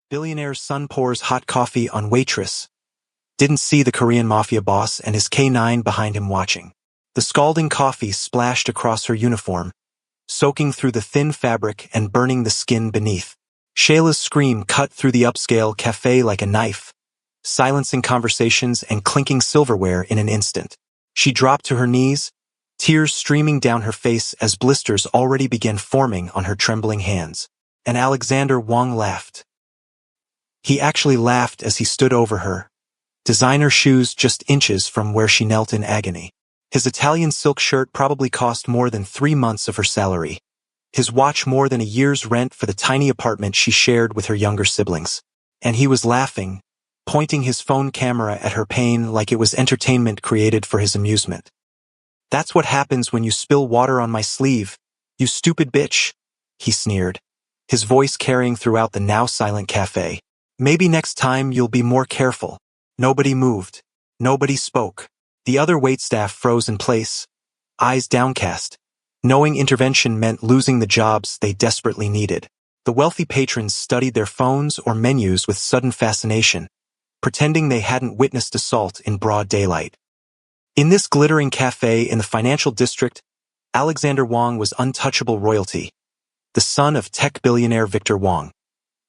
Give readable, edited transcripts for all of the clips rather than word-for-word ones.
Billionaire's son pours hot coffee on Waitress. Didn't see the Korean Mafia boss and his K9 behind him watching. The scalding coffee splashed across her uniform, soaking through the thin fabric and burning the skin beneath. Shayla's scream cut through the upscale cafe like a knife, silencing conversations and clinking silverware in an instant. She dropped to her knees, tears streaming down her face as blisters already began forming on her trembling hands. And Alexander Wang laughed. He actually laughed as he stood over her, designer shoes just inches from where she knelt in agony. His Italian silk shirt probably cost more than 3 months of her salary. His watch more than a year's rent for the tiny apartment she shared with her younger siblings. And he was laughing, pointing his phone camera at her pain like it was entertainment created for his amusement. "That's what happens when you spill water on my sleeve, you stupid bitch," he sneered, his voice carrying throughout the now silent cafe. "Maybe next time you'll be more careful." Nobody moved. Nobody spoke. The other waitstaff froze in place, eyes downcast, knowing intervention meant losing the jobs they desperately needed. The wealthy patrons studied their phones or menus with sudden fascination, pretending they hadn't witnessed assault in broad daylight. In this glittering cafe in the financial district, Alexander Wang was untouchable royalty, the son of tech billionaire Victor Wang,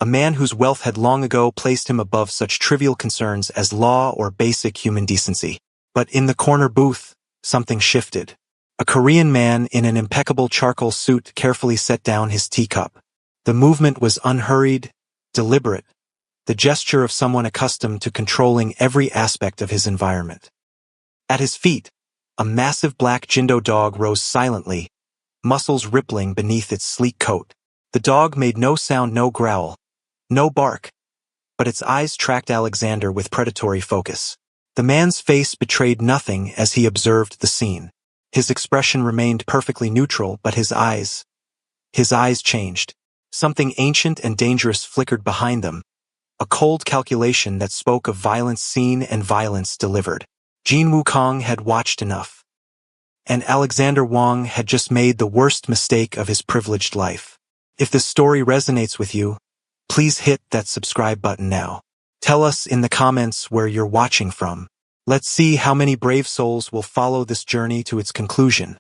a man whose wealth had long ago placed him above such trivial concerns as law or basic human decency. But in the corner booth, something shifted. A Korean man in an impeccable charcoal suit carefully set down his teacup. The movement was unhurried, deliberate, the gesture of someone accustomed to controlling every aspect of his environment. At his feet, a massive black Jindo dog rose silently, muscles rippling beneath its sleek coat. The dog made no sound, no growl, no bark, but its eyes tracked Alexander with predatory focus. The man's face betrayed nothing as he observed the scene. His expression remained perfectly neutral, but his eyes changed. Something ancient and dangerous flickered behind them, a cold calculation that spoke of violence seen and violence delivered. Jin Wukong had watched enough. And Alexander Wang had just made the worst mistake of his privileged life. If this story resonates with you, please hit that subscribe button now. Tell us in the comments where you're watching from. Let's see how many brave souls will follow this journey to its conclusion.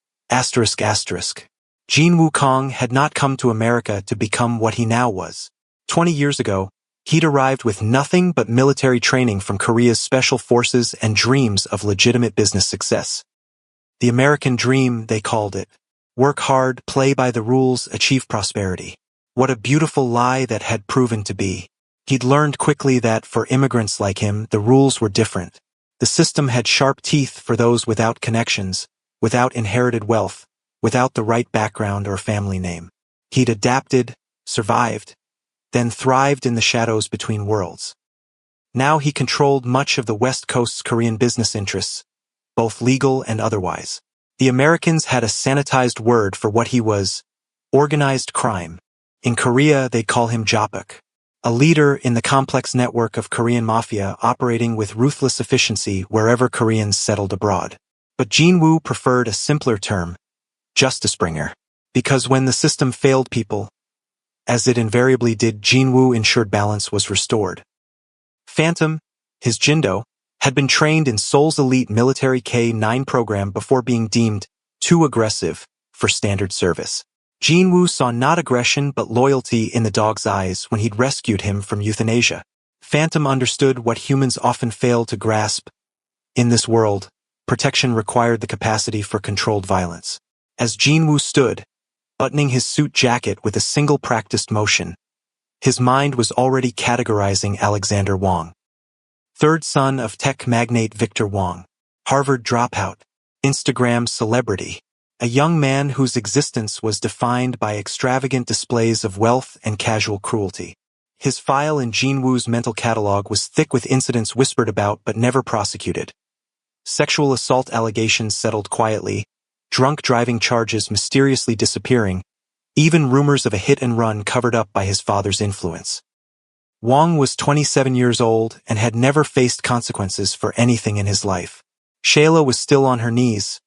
***. Jin Wukong had not come to America to become what he now was. 20 years ago, he'd arrived with nothing but military training from Korea's special forces and dreams of legitimate business success. The American dream, they called it. Work hard, play by the rules, achieve prosperity. What a beautiful lie that had proven to be. He'd learned quickly that for immigrants like him, the rules were different. The system had sharp teeth for those without connections, without inherited wealth, without the right background or family name. He'd adapted, survived, then thrived in the shadows between worlds. Now he controlled much of the West Coast's Korean business interests, both legal and otherwise. The Americans had a sanitized word for what he was: organized crime. In Korea, they call him Japuk, a leader in the complex network of Korean mafia operating with ruthless efficiency wherever Koreans settled abroad. But Jin Woo preferred a simpler term, justice bringer, because when the system failed people, as it invariably did, Jin Woo ensured balance was restored. Phantom, his Jindo, had been trained in Seoul's elite military K9 program before being deemed too aggressive for standard service. Jin Woo saw not aggression but loyalty in the dog's eyes when he'd rescued him from euthanasia. Phantom understood what humans often fail to grasp. In this world, protection required the capacity for controlled violence. As Jin Woo stood, buttoning his suit jacket with a single practiced motion, his mind was already categorizing Alexander Wang. Third son of tech magnate Victor Wang, Harvard dropout, Instagram celebrity, a young man whose existence was defined by extravagant displays of wealth and casual cruelty. His file in Jin Woo's mental catalog was thick with incidents whispered about but never prosecuted. Sexual assault allegations settled quietly, drunk driving charges mysteriously disappearing, even rumors of a hit-and-run covered up by his father's influence. Wang was 27 years old and had never faced consequences for anything in his life. Shayla was still on her knees,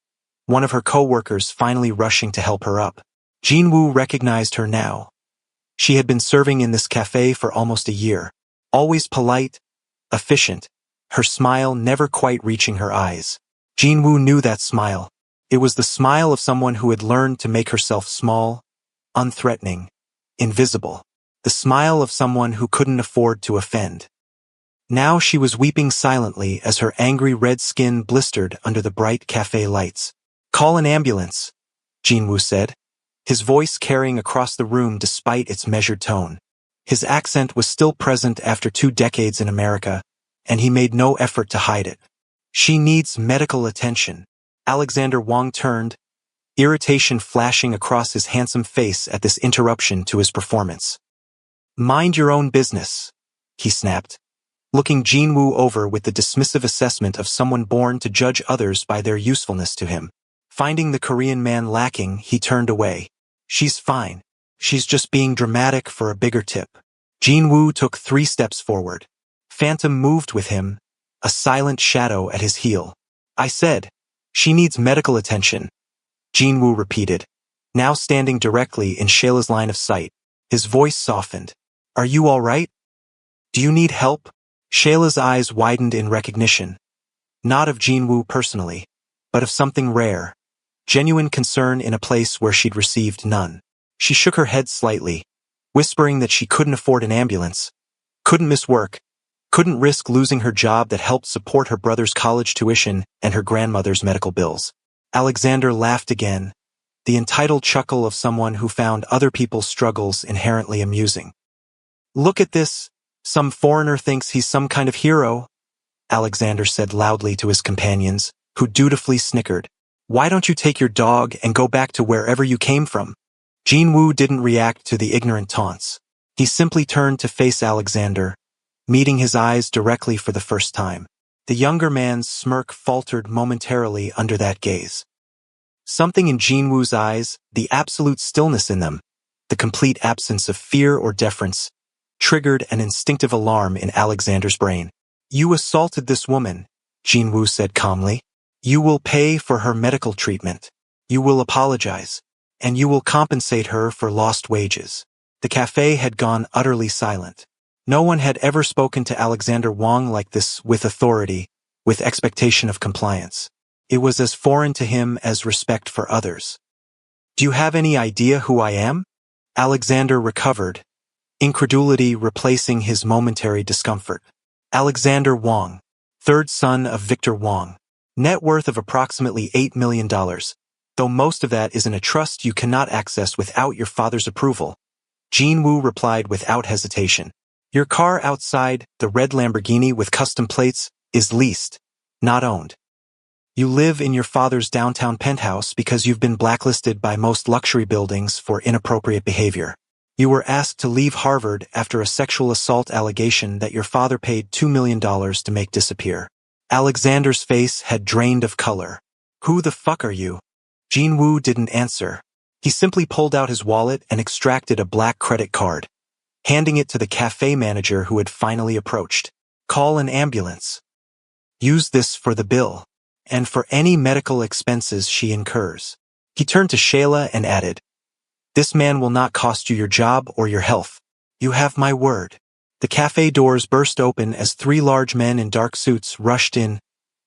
one of her co-workers finally rushing to help her up. Jin Woo recognized her now. She had been serving in this cafe for almost a year. Always polite, efficient, her smile never quite reaching her eyes. Jinwoo knew that smile. It was the smile of someone who had learned to make herself small, unthreatening, invisible. The smile of someone who couldn't afford to offend. Now she was weeping silently as her angry red skin blistered under the bright cafe lights. "Call an ambulance," Jinwoo said, his voice carrying across the room despite its measured tone. His accent was still present after 2 decades in America, and he made no effort to hide it. "She needs medical attention." Alexander Wang turned, irritation flashing across his handsome face at this interruption to his performance. "Mind your own business," he snapped, looking Jinwoo over with the dismissive assessment of someone born to judge others by their usefulness to him. Finding the Korean man lacking, he turned away. "She's fine. She's just being dramatic for a bigger tip." Jinwoo took 3 steps forward. Phantom moved with him, a silent shadow at his heel. "I said, she needs medical attention," Jinwoo repeated, now standing directly in Shayla's line of sight. His voice softened. "Are you all right? Do you need help?" Shayla's eyes widened in recognition. Not of Jinwoo personally, but of something rare. Genuine concern in a place where she'd received none. She shook her head slightly, whispering that she couldn't afford an ambulance, couldn't miss work, couldn't risk losing her job that helped support her brother's college tuition and her grandmother's medical bills. Alexander laughed again, the entitled chuckle of someone who found other people's struggles inherently amusing. "Look at this. Some foreigner thinks he's some kind of hero," Alexander said loudly to his companions, who dutifully snickered. "Why don't you take your dog and go back to wherever you came from?" Jinwoo didn't react to the ignorant taunts. He simply turned to face Alexander, meeting his eyes directly for the first time. The younger man's smirk faltered momentarily under that gaze. Something in Jinwoo's eyes, the absolute stillness in them, the complete absence of fear or deference, triggered an instinctive alarm in Alexander's brain. "You assaulted this woman," Jinwoo said calmly. "You will pay for her medical treatment. You will apologize. And you will compensate her for lost wages." The cafe had gone utterly silent. No one had ever spoken to Alexander Wang like this, with authority, with expectation of compliance. It was as foreign to him as respect for others. "Do you have any idea who I am?" Alexander recovered, incredulity replacing his momentary discomfort. "Alexander Wang, 3rd son of Victor Wang. Net worth of approximately $8 million, though most of that is in a trust you cannot access without your father's approval," Jinwoo replied without hesitation. "Your car outside, the red Lamborghini with custom plates, is leased, not owned. You live in your father's downtown penthouse because you've been blacklisted by most luxury buildings for inappropriate behavior. You were asked to leave Harvard after a sexual assault allegation that your father paid $2 million to make disappear." Alexander's face had drained of color. "Who the fuck are you?" Jinwoo didn't answer. He simply pulled out his wallet and extracted a black credit card, handing it to the cafe manager who had finally approached. "Call an ambulance. Use this for the bill, and for any medical expenses she incurs." He turned to Shayla and added, "This man will not cost you your job or your health. You have my word." The cafe doors burst open as 3 large men in dark suits rushed in,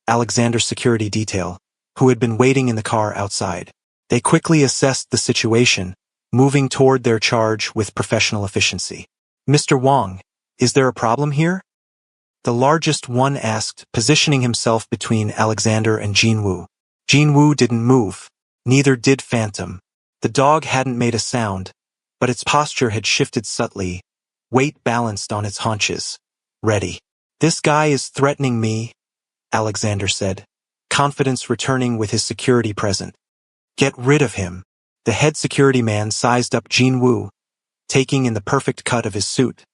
Alexander's security detail, who had been waiting in the car outside. They quickly assessed the situation, moving toward their charge with professional efficiency. "Mr. Wang, is there a problem here?" The largest one asked, positioning himself between Alexander and Jinwoo. Jinwoo didn't move. Neither did Phantom. The dog hadn't made a sound, but its posture had shifted subtly, weight balanced on its haunches. "Ready." "This guy is threatening me," Alexander said, confidence returning with his security present. "Get rid of him." The head security man sized up Jinwoo, taking in the perfect cut of his suit,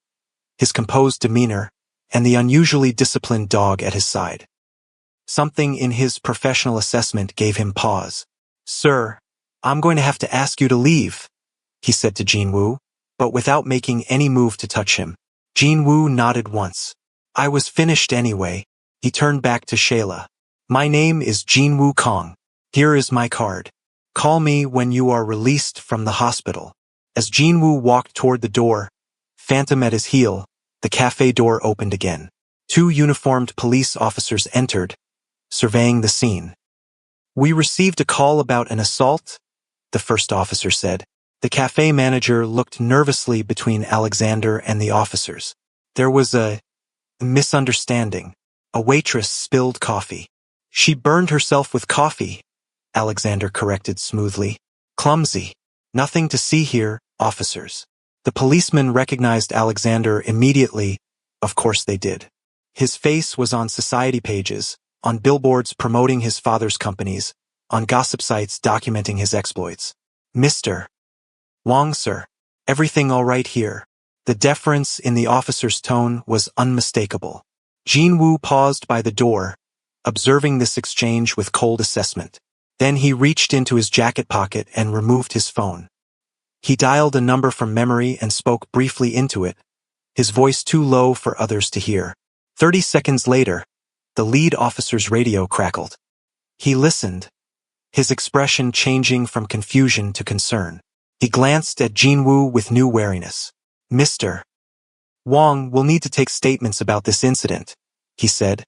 his composed demeanor, and the unusually disciplined dog at his side. Something in his professional assessment gave him pause. "Sir, I'm going to have to ask you to leave," he said to Jinwoo, but without making any move to touch him. Jinwoo nodded once. "I was finished anyway." He turned back to Shayla. "My name is Jinwoo Kong. Here is my card. Call me when you are released from the hospital." As Jinwoo walked toward the door, Phantom at his heel, the cafe door opened again. 2 uniformed police officers entered, surveying the scene. "We received a call about an assault," the first officer said. The cafe manager looked nervously between Alexander and the officers. There was a misunderstanding. A waitress spilled coffee. "She burned herself with coffee," Alexander corrected smoothly. "Clumsy. Nothing to see here, officers." The policemen recognized Alexander immediately. Of course they did. His face was on society pages, on billboards promoting his father's companies, on gossip sites documenting his exploits. "Mr. Wong, sir. Everything all right here?" The deference in the officer's tone was unmistakable. Jinwoo paused by the door, observing this exchange with cold assessment. Then he reached into his jacket pocket and removed his phone. He dialed a number from memory and spoke briefly into it, his voice too low for others to hear. 30 seconds later, the lead officer's radio crackled. He listened, his expression changing from confusion to concern. He glanced at Jinwoo with new wariness. "Mr. Wong will need to take statements about this incident," he said,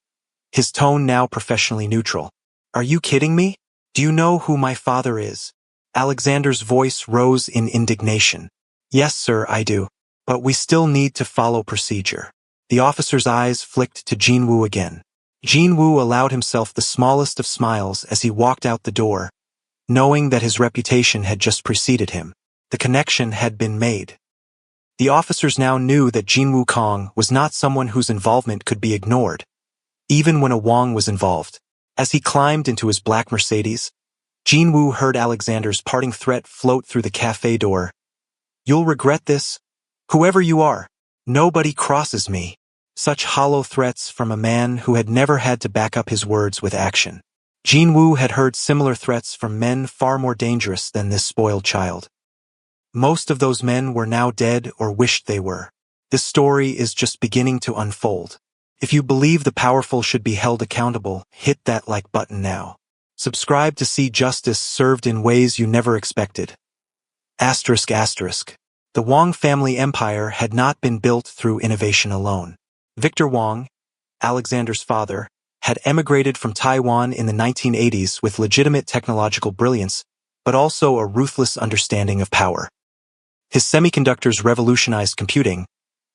his tone now professionally neutral. "Are you kidding me? Do you know who my father is?" Alexander's voice rose in indignation. "Yes, sir, I do. But we still need to follow procedure." The officer's eyes flicked to Jinwoo again. Jinwoo allowed himself the smallest of smiles as he walked out the door, knowing that his reputation had just preceded him. The connection had been made. The officers now knew that Jinwoo Kong was not someone whose involvement could be ignored, even when a Wong was involved. As he climbed into his black Mercedes, Jinwoo heard Alexander's parting threat float through the cafe door. "You'll regret this, whoever you are. Nobody crosses me." Such hollow threats from a man who had never had to back up his words with action. Jinwoo had heard similar threats from men far more dangerous than this spoiled child. Most of those men were now dead or wished they were. This story is just beginning to unfold. If you believe the powerful should be held accountable, hit that like button now. Subscribe to see justice served in ways you never expected. ****. The Wong family empire had not been built through innovation alone. Victor Wong, Alexander's father, had emigrated from Taiwan in the 1980s with legitimate technological brilliance, but also a ruthless understanding of power. His semiconductors revolutionized computing,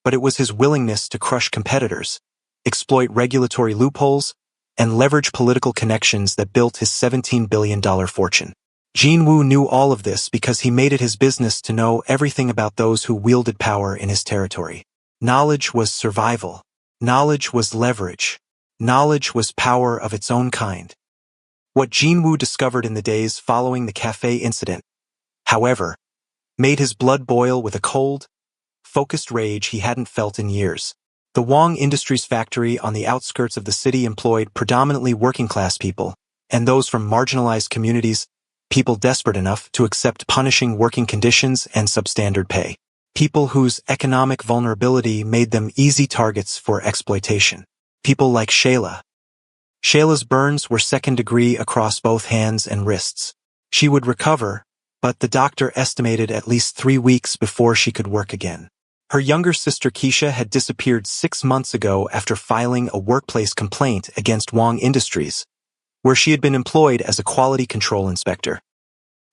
but it was his willingness to crush competitors, exploit regulatory loopholes, and leverage political connections that built his $17 billion fortune. Jinwoo knew all of this because he made it his business to know everything about those who wielded power in his territory. Knowledge was survival. Knowledge was leverage. Knowledge was power of its own kind. What Jinwoo discovered in the days following the cafe incident, however, made his blood boil with a cold, focused rage he hadn't felt in years. The Wong Industries factory on the outskirts of the city employed predominantly working-class people, and those from marginalized communities, people desperate enough to accept punishing working conditions and substandard pay. People whose economic vulnerability made them easy targets for exploitation. People like Shayla. Shayla's burns were second-degree across both hands and wrists. She would recover, but the doctor estimated at least 3 weeks before she could work again. Her younger sister Keisha had disappeared 6 months ago after filing a workplace complaint against Wong Industries, where she had been employed as a quality control inspector.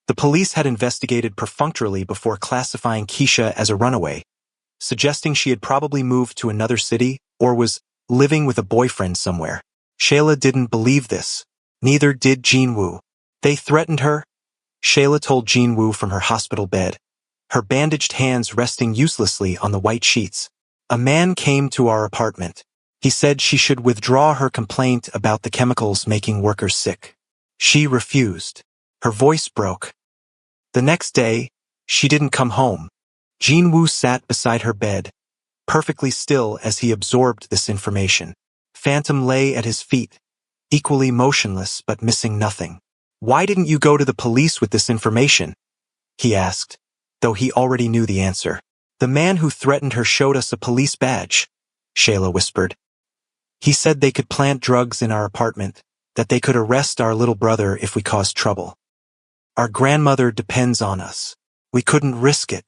The police had investigated perfunctorily before classifying Keisha as a runaway, suggesting she had probably moved to another city or was living with a boyfriend somewhere. Shayla didn't believe this. Neither did Jinwoo. "They threatened her," Shayla told Jinwoo from her hospital bed, her bandaged hands resting uselessly on the white sheets. "A man came to our apartment. He said she should withdraw her complaint about the chemicals making workers sick. She refused. Her voice broke. The next day, she didn't come home." Jinwoo sat beside her bed, perfectly still as he absorbed this information. Phantom lay at his feet, equally motionless but missing nothing. "Why didn't you go to the police with this information?" he asked, though he already knew the answer. "The man who threatened her showed us a police badge," Shayla whispered. "He said they could plant drugs in our apartment, that they could arrest our little brother if we caused trouble. Our grandmother depends on us. We couldn't risk it."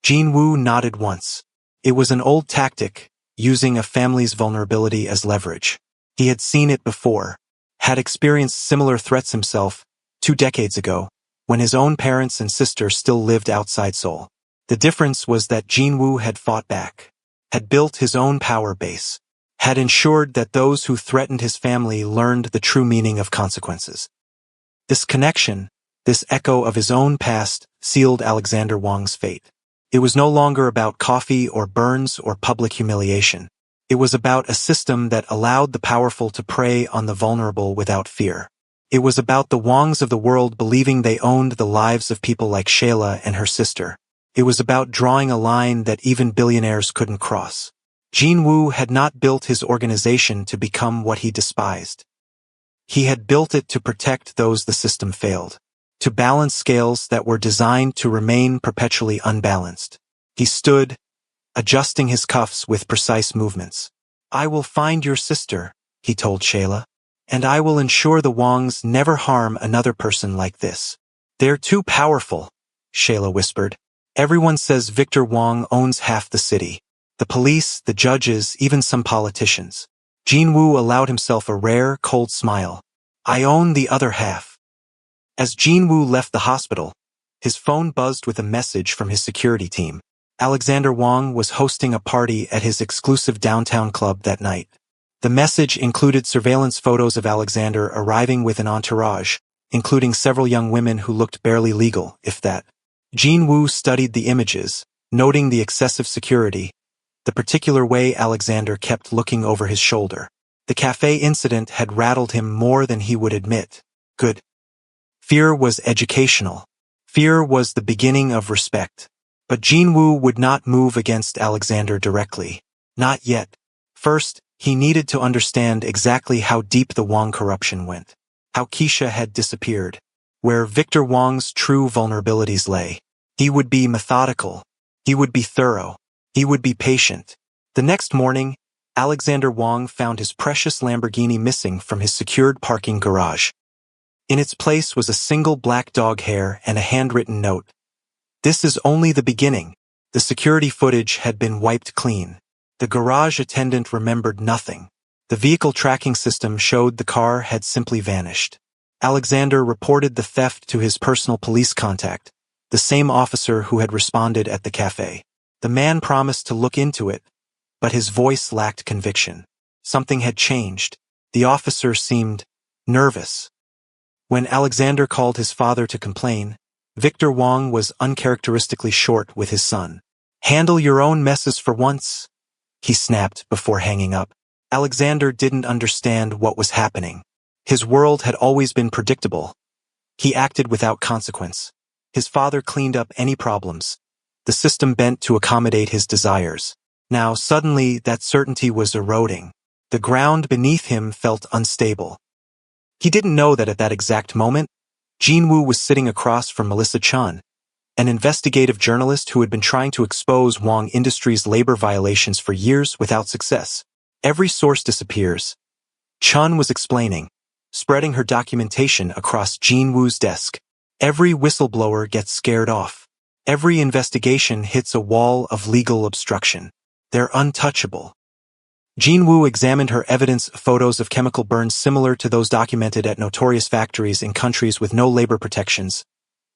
Jinwoo nodded once. It was an old tactic, using a family's vulnerability as leverage. He had seen it before, had experienced similar threats himself, 2 decades ago, when his own parents and sister still lived outside Seoul. The difference was that Jinwoo had fought back, had built his own power base, had ensured that those who threatened his family learned the true meaning of consequences. This connection, this echo of his own past, sealed Alexander Wang's fate. It was no longer about coffee or burns or public humiliation. It was about a system that allowed the powerful to prey on the vulnerable without fear. It was about the Wangs of the world believing they owned the lives of people like Shayla and her sister. It was about drawing a line that even billionaires couldn't cross. Jinwoo had not built his organization to become what he despised. He had built it to protect those the system failed, to balance scales that were designed to remain perpetually unbalanced. He stood, adjusting his cuffs with precise movements. "I will find your sister," he told Shayla, "and I will ensure the Wangs never harm another person like this." "They're too powerful," Shayla whispered. "Everyone says Victor Wang owns half the city. The police, the judges, even some politicians." Jinwoo allowed himself a rare, cold smile. "I own the other half." As Jinwoo left the hospital, his phone buzzed with a message from his security team. Alexander Wang was hosting a party at his exclusive downtown club that night. The message included surveillance photos of Alexander arriving with an entourage, including several young women who looked barely legal, if that. Jinwoo studied the images, noting the excessive security, the particular way Alexander kept looking over his shoulder. The cafe incident had rattled him more than he would admit. Good. Fear was educational. Fear was the beginning of respect. But Jinwoo would not move against Alexander directly. Not yet. First, he needed to understand exactly how deep the Wang corruption went, how Keisha had disappeared, where Victor Wang's true vulnerabilities lay. He would be methodical. He would be thorough. He would be patient. The next morning, Alexander Wang found his precious Lamborghini missing from his secured parking garage. In its place was a single black dog hair and a handwritten note. "This is only the beginning." The security footage had been wiped clean. The garage attendant remembered nothing. The vehicle tracking system showed the car had simply vanished. Alexander reported the theft to his personal police contact, the same officer who had responded at the cafe. The man promised to look into it, but his voice lacked conviction. Something had changed. The officer seemed nervous. When Alexander called his father to complain, Victor Wang was uncharacteristically short with his son. "Handle your own messes for once," he snapped before hanging up. Alexander didn't understand what was happening. His world had always been predictable. He acted without consequence. His father cleaned up any problems. The system bent to accommodate his desires. Now suddenly that certainty was eroding. The ground beneath him felt unstable. He didn't know that at that exact moment, Jinwoo was sitting across from Melissa Chun, an investigative journalist who had been trying to expose Wang Industries' labor violations for years without success. "Every source disappears," Chun was explaining, spreading her documentation across Jinwoo's desk. "Every whistleblower gets scared off. Every investigation hits a wall of legal obstruction. They're untouchable." Jinwoo examined her evidence, photos of chemical burns similar to those documented at notorious factories in countries with no labor protections,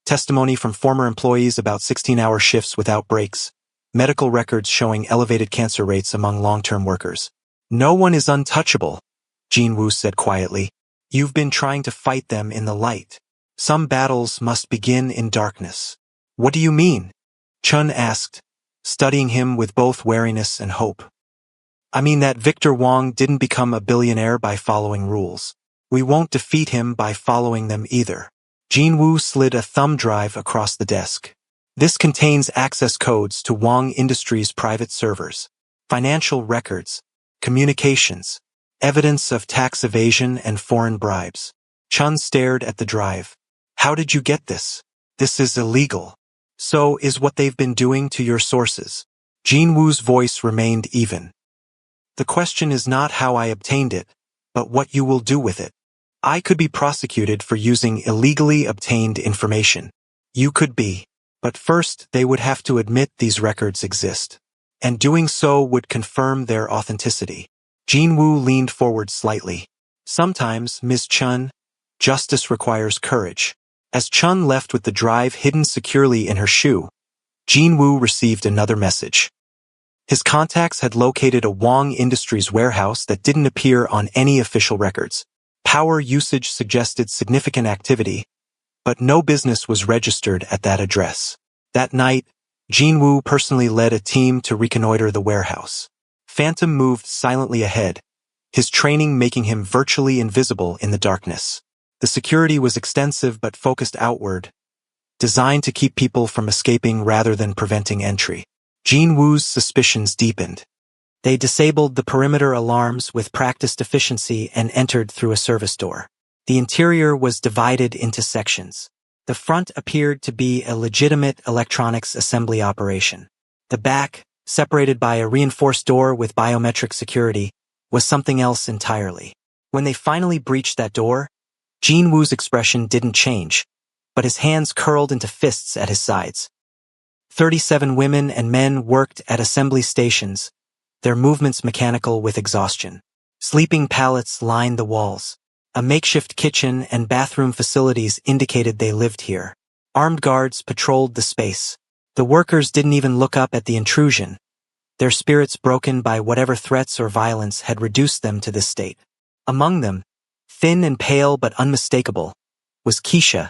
testimony from former employees about 16-hour shifts without breaks, medical records showing elevated cancer rates among long-term workers. "No one is untouchable," Jinwoo said quietly. "You've been trying to fight them in the light. Some battles must begin in darkness." "What do you mean?" Chun asked, studying him with both wariness and hope. "I mean that Victor Wang didn't become a billionaire by following rules. We won't defeat him by following them either." Jinwoo slid a thumb drive across the desk. "This contains access codes to Wang Industries' private servers, financial records, communications, evidence of tax evasion and foreign bribes." Chun stared at the drive. "How did you get this?" "This is illegal." "So is what they've been doing to your sources." Jinwoo's voice remained even. "The question is not how I obtained it, but what you will do with it. I could be prosecuted for using illegally obtained information. You could be. But first, they would have to admit these records exist. And doing so would confirm their authenticity. Jinwoo leaned forward slightly. Sometimes, Ms. Chun, justice requires courage. As Chun left with the drive hidden securely in her shoe, Jinwoo received another message. His contacts had located a Wong Industries warehouse that didn't appear on any official records. Power usage suggested significant activity, but no business was registered at that address. That night, Jinwoo personally led a team to reconnoiter the warehouse. Phantom moved silently ahead, his training making him virtually invisible in the darkness. The security was extensive but focused outward, designed to keep people from escaping rather than preventing entry. Jinwoo's suspicions deepened. They disabled the perimeter alarms with practiced efficiency and entered through a service door. The interior was divided into sections. The front appeared to be a legitimate electronics assembly operation. The back, separated by a reinforced door with biometric security, was something else entirely. When they finally breached that door, Jinwoo's expression didn't change, but his hands curled into fists at his sides. 37 women and men worked at assembly stations, their movements mechanical with exhaustion. Sleeping pallets lined the walls. A makeshift kitchen and bathroom facilities indicated they lived here. Armed guards patrolled the space. The workers didn't even look up at the intrusion, their spirits broken by whatever threats or violence had reduced them to this state. Among them, thin and pale but unmistakable, was Keisha,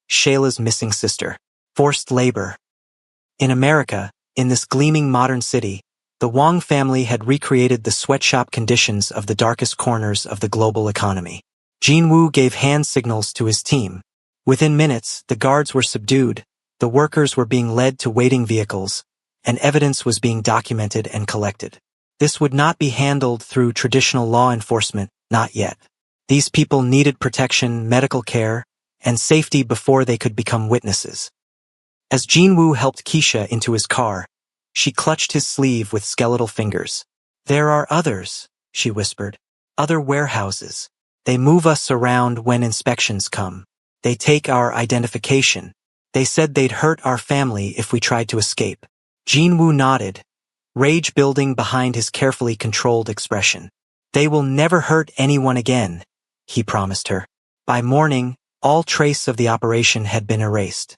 Shayla's missing sister. Forced labor. In America, in this gleaming modern city, the Wong family had recreated the sweatshop conditions of the darkest corners of the global economy. Jinwoo gave hand signals to his team. Within minutes, the guards were subdued, the workers were being led to waiting vehicles, and evidence was being documented and collected. This would not be handled through traditional law enforcement, not yet. These people needed protection, medical care, and safety before they could become witnesses. As Jinwoo helped Keisha into his car, she clutched his sleeve with skeletal fingers. "There are others," she whispered. "Other warehouses. They move us around when inspections come. They take our identification. They said they'd hurt our family if we tried to escape." Jinwoo nodded, rage building behind his carefully controlled expression. "They will never hurt anyone again," he promised her. By morning, all trace of the operation had been erased.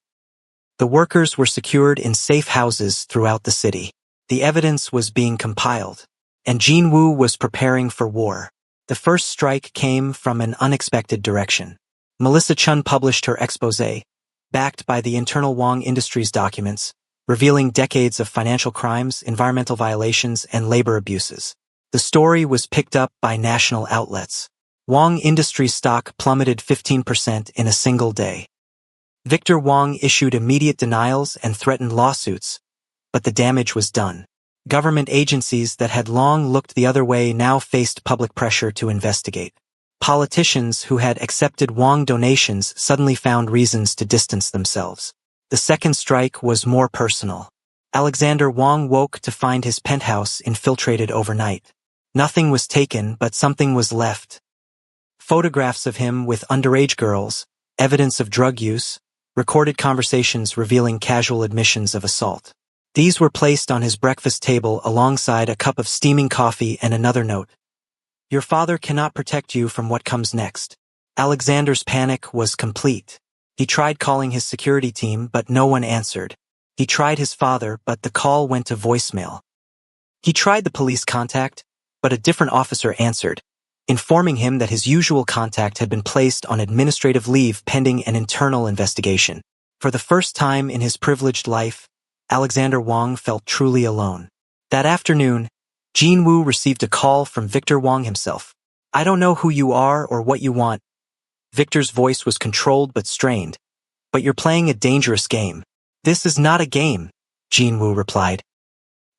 The workers were secured in safe houses throughout the city. The evidence was being compiled, and Jinwoo was preparing for war. The first strike came from an unexpected direction. Melissa Chun published her exposé, backed by the internal Wong Industries documents, revealing decades of financial crimes, environmental violations, and labor abuses. The story was picked up by national outlets. Wong Industries stock plummeted 15% in a single day. Victor Wong issued immediate denials and threatened lawsuits, but the damage was done. Government agencies that had long looked the other way now faced public pressure to investigate. Politicians who had accepted Wong donations suddenly found reasons to distance themselves. The second strike was more personal. Alexander Wong woke to find his penthouse infiltrated overnight. Nothing was taken, but something was left. Photographs of him with underage girls, evidence of drug use, recorded conversations revealing casual admissions of assault. These were placed on his breakfast table alongside a cup of steaming coffee and another note. "Your father cannot protect you from what comes next." Alexander's panic was complete. He tried calling his security team, but no one answered. He tried his father, but the call went to voicemail. He tried the police contact, but a different officer answered, informing him that his usual contact had been placed on administrative leave pending an internal investigation. For the first time in his privileged life, Alexander Wong felt truly alone. That afternoon, Jinwoo received a call from Victor Wong himself. "I don't know who you are or what you want." Victor's voice was controlled but strained. "But you're playing a dangerous game." "This is not a game," Jinwoo replied.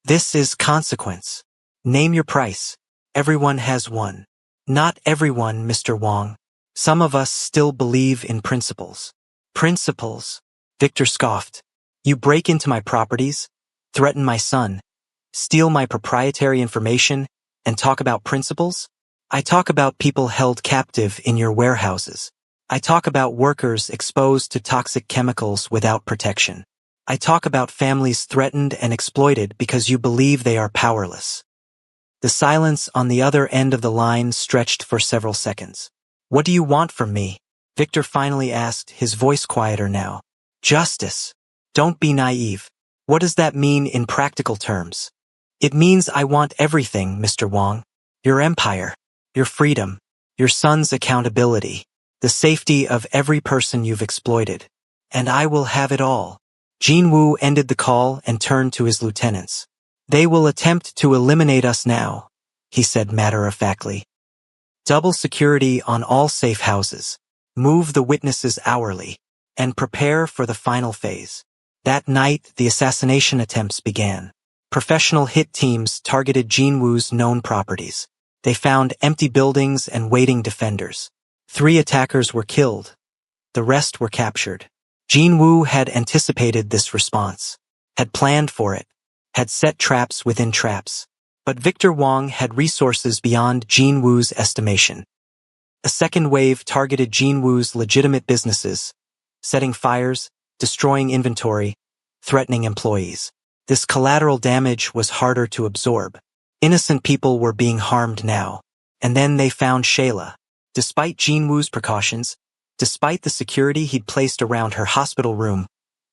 "This is consequence. Name your price. Everyone has one." "Not everyone, Mr. Wong. Some of us still believe in principles." "Principles?" Victor scoffed. "You break into my properties, threaten my son, steal my proprietary information, and talk about principles? I talk about people held captive in your warehouses. I talk about workers exposed to toxic chemicals without protection. I talk about families threatened and exploited because you believe they are powerless. The silence on the other end of the line stretched for several seconds. What do you want from me? Victor finally asked, his voice quieter now. Justice. Don't be naive. What does that mean in practical terms? It means I want everything, Mr. Wong. Your empire, your freedom, your son's accountability, the safety of every person you've exploited. And I will have it all. Jinwoo ended the call and turned to his lieutenants. They will attempt to eliminate us now, he said matter-of-factly. Double security on all safe houses. Move the witnesses hourly. And prepare for the final phase. That night, the assassination attempts began. Professional hit teams targeted Jinwoo's known properties. They found empty buildings and waiting defenders. 3 attackers were killed. The rest were captured. Jinwoo had anticipated this response, had planned for it, had set traps within traps. But Victor Wong had resources beyond Jinwoo's estimation. A second wave targeted Jinwoo's legitimate businesses, setting fires, destroying inventory, threatening employees. This collateral damage was harder to absorb. Innocent people were being harmed now. And then they found Shayla. Despite Jinwoo's precautions, despite the security he'd placed around her hospital room,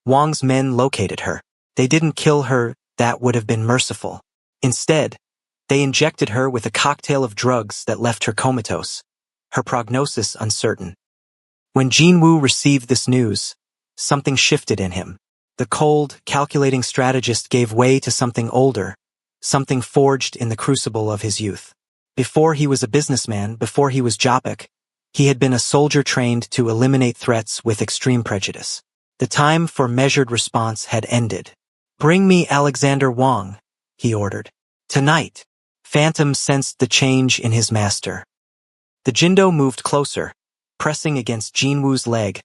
Wong's men located her. They didn't kill her, that would have been merciful. Instead, they injected her with a cocktail of drugs that left her comatose, her prognosis uncertain. When Jinwoo received this news, something shifted in him. The cold, calculating strategist gave way to something older, something forged in the crucible of his youth. Before he was a businessman, before he was Jopik, he had been a soldier trained to eliminate threats with extreme prejudice. The time for measured response had ended. Bring me Alexander Wong, he ordered. Tonight. Phantom sensed the change in his master. The Jindo moved closer, pressing against Jinwoo's leg,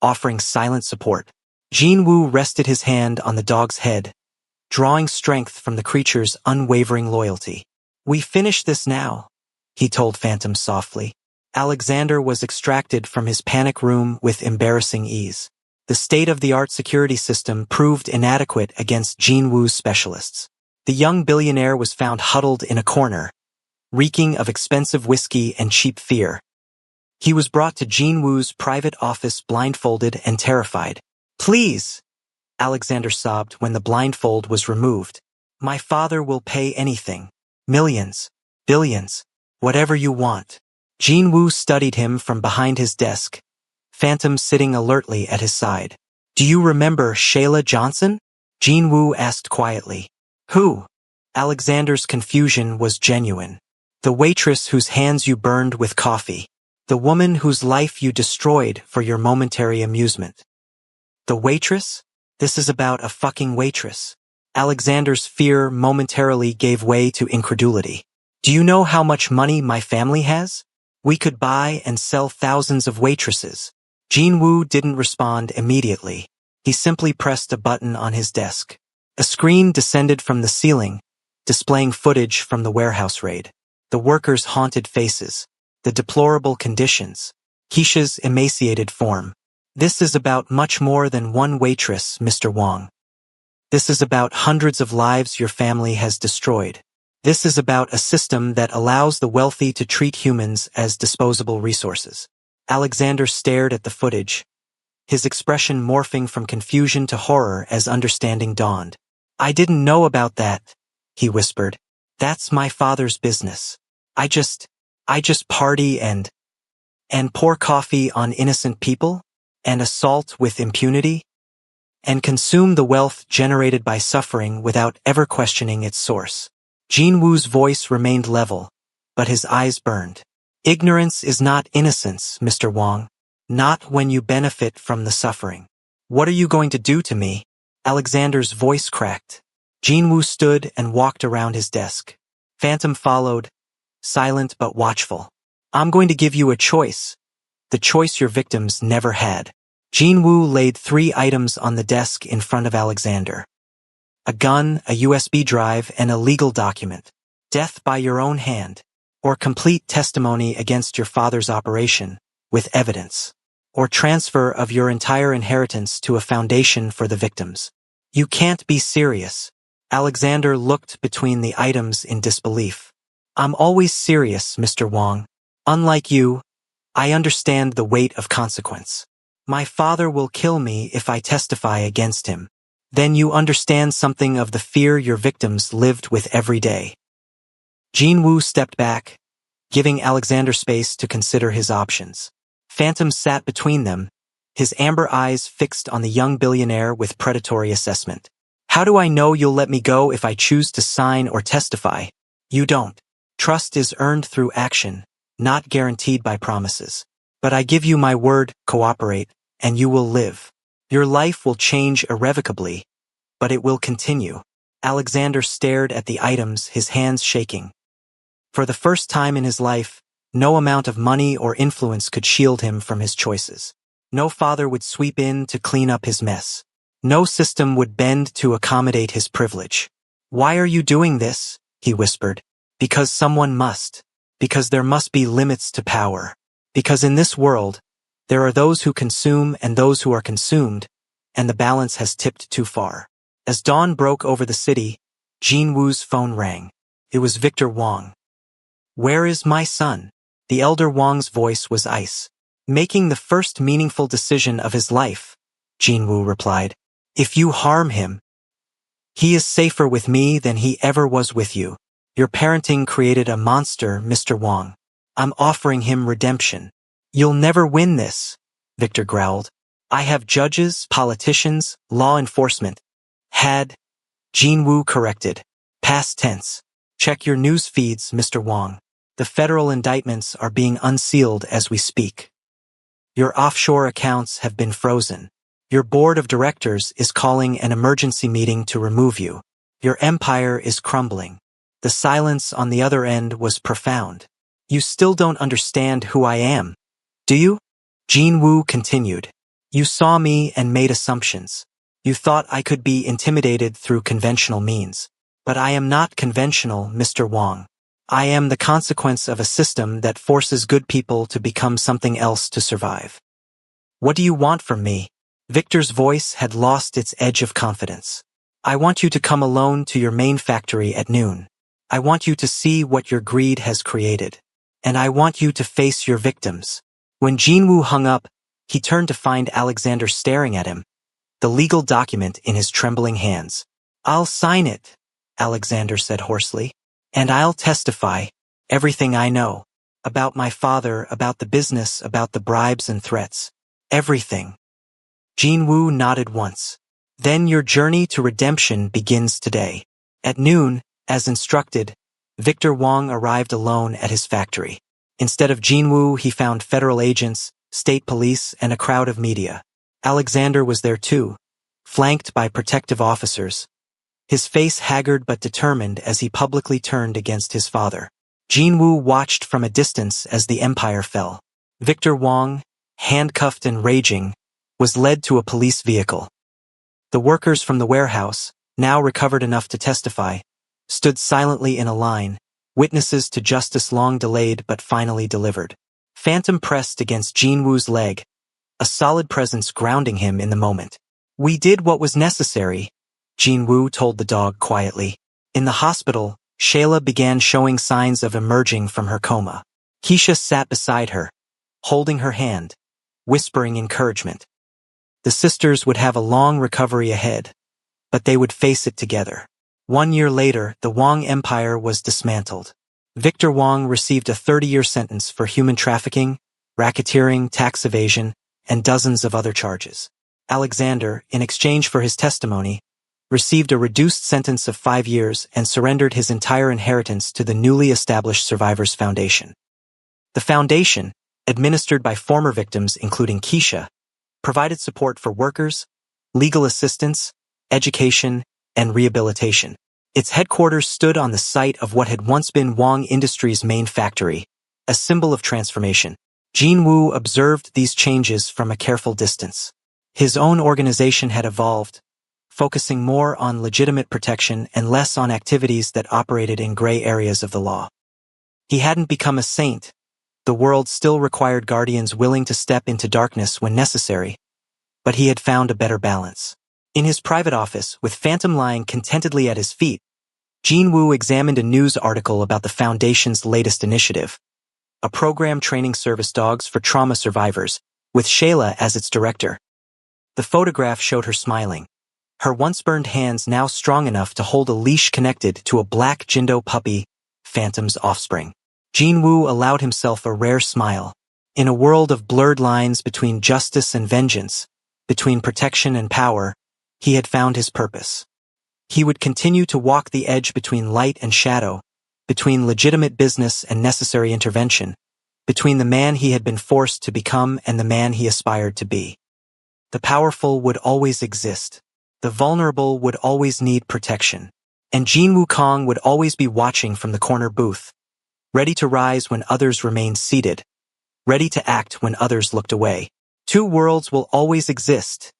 offering silent support. Jinwoo rested his hand on the dog's head, drawing strength from the creature's unwavering loyalty. We finish this now, he told Phantom softly. Alexander was extracted from his panic room with embarrassing ease. The state-of-the-art security system proved inadequate against Jinwoo's specialists. The young billionaire was found huddled in a corner, reeking of expensive whiskey and cheap fear. He was brought to Jinwoo's private office blindfolded and terrified. Please, Alexander sobbed when the blindfold was removed. My father will pay anything. Millions, billions, whatever you want. Jinwoo studied him from behind his desk, Phantom sitting alertly at his side. Do you remember Shayla Johnson? Jinwoo asked quietly. Who? Alexander's confusion was genuine. The waitress whose hands you burned with coffee. The woman whose life you destroyed for your momentary amusement. The waitress? This is about a fucking waitress. Alexander's fear momentarily gave way to incredulity. Do you know how much money my family has? We could buy and sell thousands of waitresses. Jinwoo didn't respond immediately. He simply pressed a button on his desk. A screen descended from the ceiling, displaying footage from the warehouse raid. The workers' haunted faces. The deplorable conditions. Keisha's emaciated form. This is about much more than one waitress, Mr. Wong. This is about hundreds of lives your family has destroyed. This is about a system that allows the wealthy to treat humans as disposable resources. Alexander stared at the footage, his expression morphing from confusion to horror as understanding dawned. I didn't know about that, he whispered. That's my father's business. I just party and pour coffee on innocent people, and assault with impunity, and consume the wealth generated by suffering without ever questioning its source. Jinwoo's voice remained level, but his eyes burned. Ignorance is not innocence, Mr. Wong. Not when you benefit from the suffering. What are you going to do to me? Alexander's voice cracked. Jinwoo stood and walked around his desk. Phantom followed, silent but watchful. I'm going to give you a choice. The choice your victims never had. Jinwoo laid 3 items on the desk in front of Alexander. A gun, a USB drive, and a legal document. Death by your own hand. Or complete testimony against your father's operation, with evidence. Or transfer of your entire inheritance to a foundation for the victims. You can't be serious. Alexander looked between the items in disbelief. I'm always serious, Mr. Wong. Unlike you, I understand the weight of consequence. My father will kill me if I testify against him. Then you understand something of the fear your victims lived with every day. Jinwoo stepped back, giving Alexander space to consider his options. Phantom sat between them, his amber eyes fixed on the young billionaire with predatory assessment. How do I know you'll let me go if I choose to sign or testify? You don't. Trust is earned through action, not guaranteed by promises. But I give you my word, cooperate, and you will live. Your life will change irrevocably, but it will continue. Alexander stared at the items, his hands shaking. For the first time in his life, no amount of money or influence could shield him from his choices. No father would sweep in to clean up his mess. No system would bend to accommodate his privilege. Why are you doing this? He whispered. Because someone must. Because there must be limits to power. Because in this world, there are those who consume and those who are consumed, and the balance has tipped too far. As dawn broke over the city, Jinwoo's phone rang. It was Victor Wong. Where is my son? The elder Wong's voice was ice. Making the first meaningful decision of his life, Jinwoo replied. If you harm him, he is safer with me than he ever was with you. Your parenting created a monster, Mr. Wong. I'm offering him redemption. You'll never win this, Victor growled. I have judges, politicians, law enforcement. Had. Jinwoo corrected. Past tense. Check your news feeds, Mr. Wong. The federal indictments are being unsealed as we speak. Your offshore accounts have been frozen. Your board of directors is calling an emergency meeting to remove you. Your empire is crumbling. The silence on the other end was profound. You still don't understand who I am, do you? Jinwoo continued. You saw me and made assumptions. You thought I could be intimidated through conventional means. But I am not conventional, Mr. Wong. I am the consequence of a system that forces good people to become something else to survive. What do you want from me? Victor's voice had lost its edge of confidence. I want you to come alone to your main factory at noon. I want you to see what your greed has created. And I want you to face your victims. When Jinwoo hung up, he turned to find Alexander staring at him, the legal document in his trembling hands. I'll sign it, Alexander said hoarsely. And I'll testify, everything I know. About my father, about the business, about the bribes and threats. Everything. Jinwoo nodded once. Then your journey to redemption begins today. At noon, as instructed, Victor Wong arrived alone at his factory. Instead of Jinwoo, he found federal agents, state police, and a crowd of media. Alexander was there too, flanked by protective officers. His face haggard but determined as he publicly turned against his father. Jinwoo watched from a distance as the empire fell. Victor Wong, handcuffed and raging, was led to a police vehicle. The workers from the warehouse, now recovered enough to testify, stood silently in a line, witnesses to justice long delayed but finally delivered. Phantom pressed against Jinwoo's leg, a solid presence grounding him in the moment. We did what was necessary, Jinwoo told the dog quietly. In the hospital, Shayla began showing signs of emerging from her coma. Keisha sat beside her, holding her hand, whispering encouragement. The sisters would have a long recovery ahead, but they would face it together. 1 year later, the Wong Empire was dismantled. Victor Wong received a 30-year sentence for human trafficking, racketeering, tax evasion, and dozens of other charges. Alexander, in exchange for his testimony, received a reduced sentence of 5 years and surrendered his entire inheritance to the newly established Survivors Foundation. The foundation, administered by former victims including Keisha, provided support for workers, legal assistance, education, and rehabilitation. Its headquarters stood on the site of what had once been Wong Industries' main factory, a symbol of transformation. Jinwoo observed these changes from a careful distance. His own organization had evolved, focusing more on legitimate protection and less on activities that operated in gray areas of the law. He hadn't become a saint. The world still required guardians willing to step into darkness when necessary, but he had found a better balance. In his private office, with Phantom lying contentedly at his feet, Jin-Woo examined a news article about the Foundation's latest initiative, a program training service dogs for trauma survivors, with Shayla as its director. The photograph showed her smiling, her once-burned hands now strong enough to hold a leash connected to a black Jindo puppy, Phantom's offspring. Jin-Woo allowed himself a rare smile. In a world of blurred lines between justice and vengeance, between protection and power, he had found his purpose. He would continue to walk the edge between light and shadow, between legitimate business and necessary intervention, between the man he had been forced to become and the man he aspired to be. The powerful would always exist. The vulnerable would always need protection. And Jin Wukong would always be watching from the corner booth, ready to rise when others remained seated, ready to act when others looked away. Two worlds will always exist,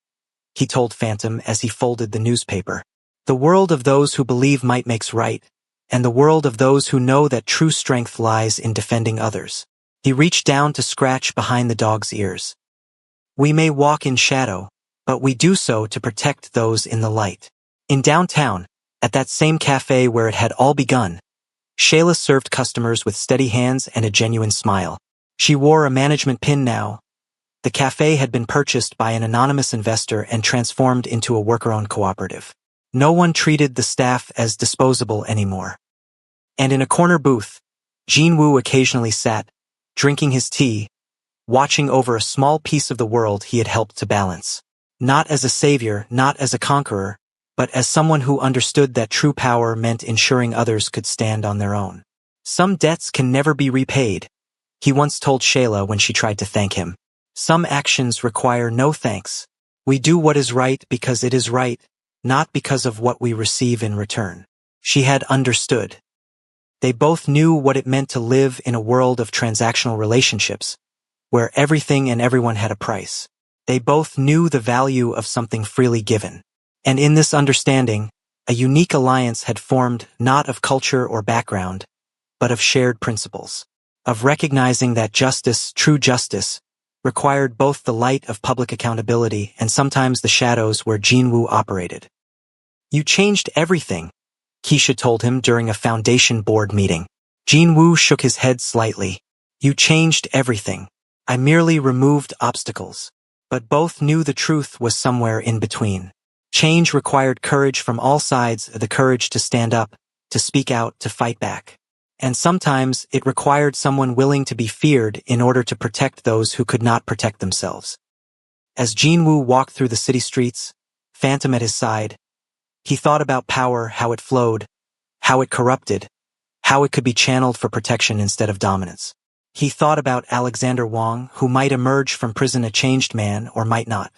he told Phantom as he folded the newspaper. The world of those who believe might makes right, and the world of those who know that true strength lies in defending others. He reached down to scratch behind the dog's ears. We may walk in shadow, but we do so to protect those in the light. In downtown, at that same cafe where it had all begun, Shayla served customers with steady hands and a genuine smile. She wore a management pin now. The cafe had been purchased by an anonymous investor and transformed into a worker-owned cooperative. No one treated the staff as disposable anymore. And in a corner booth, Jin-Woo occasionally sat, drinking his tea, watching over a small piece of the world he had helped to balance. Not as a savior, not as a conqueror, but as someone who understood that true power meant ensuring others could stand on their own. Some debts can never be repaid, he once told Shayla when she tried to thank him. Some actions require no thanks. We do what is right because it is right, not because of what we receive in return. She had understood. They both knew what it meant to live in a world of transactional relationships, where everything and everyone had a price. They both knew the value of something freely given. And in this understanding, a unique alliance had formed not of culture or background, but of shared principles. Of recognizing that justice, true justice, required both the light of public accountability and sometimes the shadows where Jin-Woo operated. You changed everything, Keisha told him during a foundation board meeting. Jin-Woo shook his head slightly. You changed everything. I merely removed obstacles. But both knew the truth was somewhere in between. Change required courage from all sides, the courage to stand up, to speak out, to fight back. And sometimes it required someone willing to be feared in order to protect those who could not protect themselves. As Jin-Woo walked through the city streets, Phantom at his side, he thought about power, how it flowed, how it corrupted, how it could be channeled for protection instead of dominance. He thought about Alexander Wang, who might emerge from prison a changed man or might not.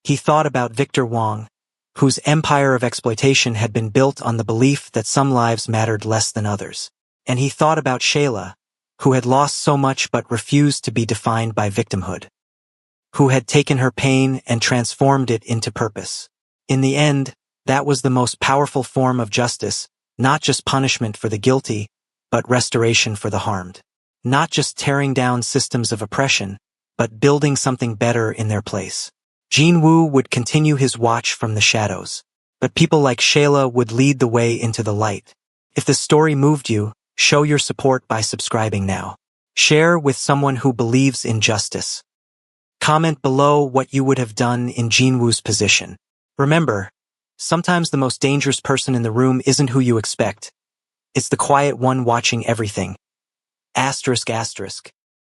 He thought about Victor Wang, whose empire of exploitation had been built on the belief that some lives mattered less than others. And he thought about Shayla, who had lost so much but refused to be defined by victimhood, who had taken her pain and transformed it into purpose. In the end, that was the most powerful form of justice, not just punishment for the guilty, but restoration for the harmed. Not just tearing down systems of oppression, but building something better in their place. Jin-Woo would continue his watch from the shadows, but people like Shayla would lead the way into the light. If the story moved you, show your support by subscribing now. Share with someone who believes in justice. Comment below what you would have done in Jin-Woo's position. Remember, sometimes the most dangerous person in the room isn't who you expect. It's the quiet one watching everything. ****